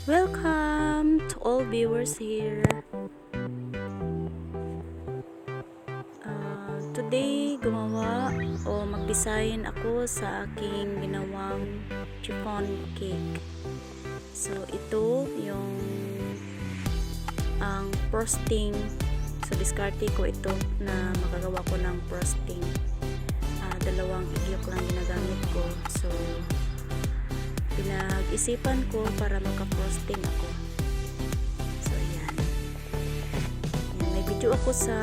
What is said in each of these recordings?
Welcome to all viewers here. Today, gumawa o mag-design ako sa aking ginawang chiffon cake. So, ito yung ang frosting. So, diskarte ko ito na magagawa ko ng frosting. Dalawang iglok lang ginagamit ko. So, pinag-isipan ko para maka-frosting ako. So, ayan. May video ako sa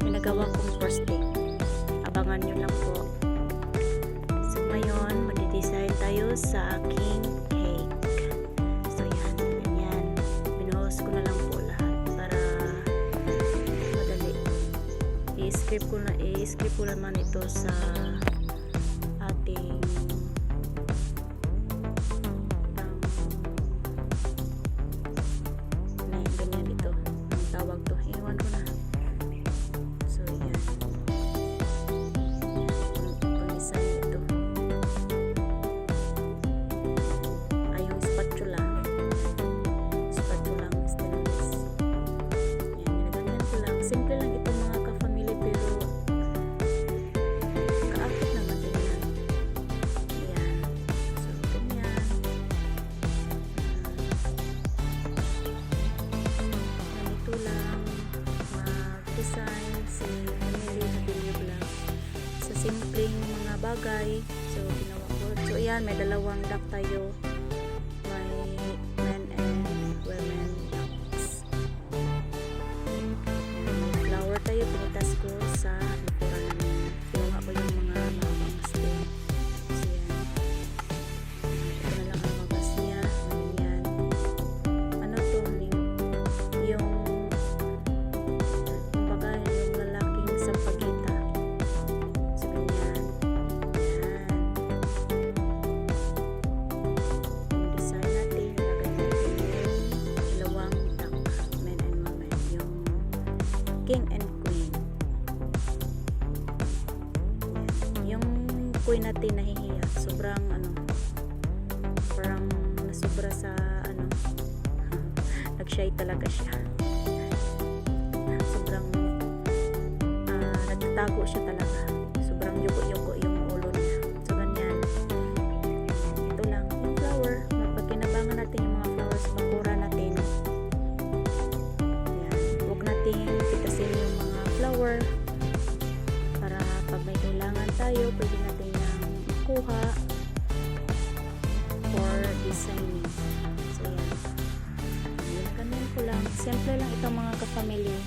pinagawa kong frosting. Abangan nyo lang po. So, ngayon, mag-design tayo sa aking cake. So, ayan. Ganyan. Binuhos ko na lang po lahat para madali. I-script ko naman ito sa ating ganyan ito. Ang tawag to. Iwan ko na. So, yan. Pang-design ito. Ay, yung spatula. Spatula stainless. Yan, ginaganyan ko lang. Simple lang ito mga ka-family, pero kaakit naman din yan. Yan. So, ganyan. Ganito lang mag-design si Emily Video Vlog sa simpleng mga bagay. So, ginawa ko. So, ayan, may dalawang duck tayo. May men and women ducks. May flower tayo. Pinitas ko sa likuran namin. Kinuha ko yung mga mahabang stem. So, yan. Ito na lang ang mabas niya. Ganyan. Ano to? Yung kumbaga yung lalaking sampagita. So, ganyan. Yan. Yung design natin, ilagay natin yung dalawang duck, men and women. Yung king and queen. Yan. Yung queen natin nahihiya. Sobrang parang nasobra sa nag-shy talaga siya. Sobrang nagtatago siya talaga. Sobrang yuko-yuko yung ulo niya. So, ganyan. Ito lang. Yung flower. Mapagkinabangan natin yung mga flowers. Bakura natin. Yan. Huwag natin pitasin yung mga flower. Para pag may kailangan tayo, pwede natin yung makuha for designing. So, yan. Ganyan ko lang. Simple lang itong mga ka-family.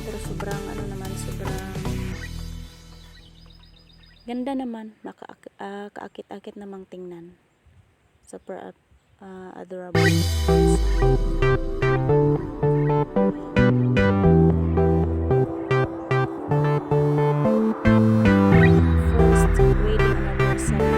Pero sobrang sobrang ganda naman. Kaakit-akit namang tingnan. Super adorable. First wedding anniversary.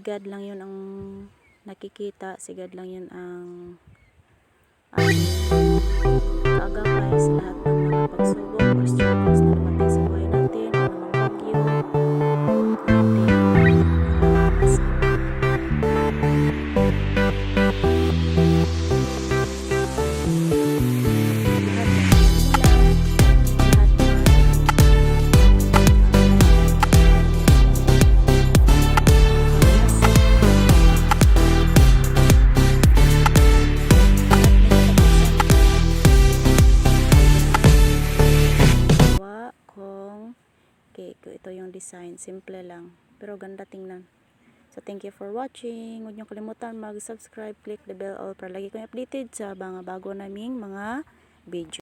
God lang yun ang nakikita, si God lang yun ang kaagapay sa lahat ng mga pagsubok or struggles na dumating sa buhay natin, anumang bagyo natin naranasan. Lahat ng pagmulan, lahat kong cake. Ito yung design. Simple lang. Pero ganda tingnan. So, thank you for watching. Huwag niyo kalimutan mag-subscribe, click the bell all para lagi kong updated sa mga bago naming mga video.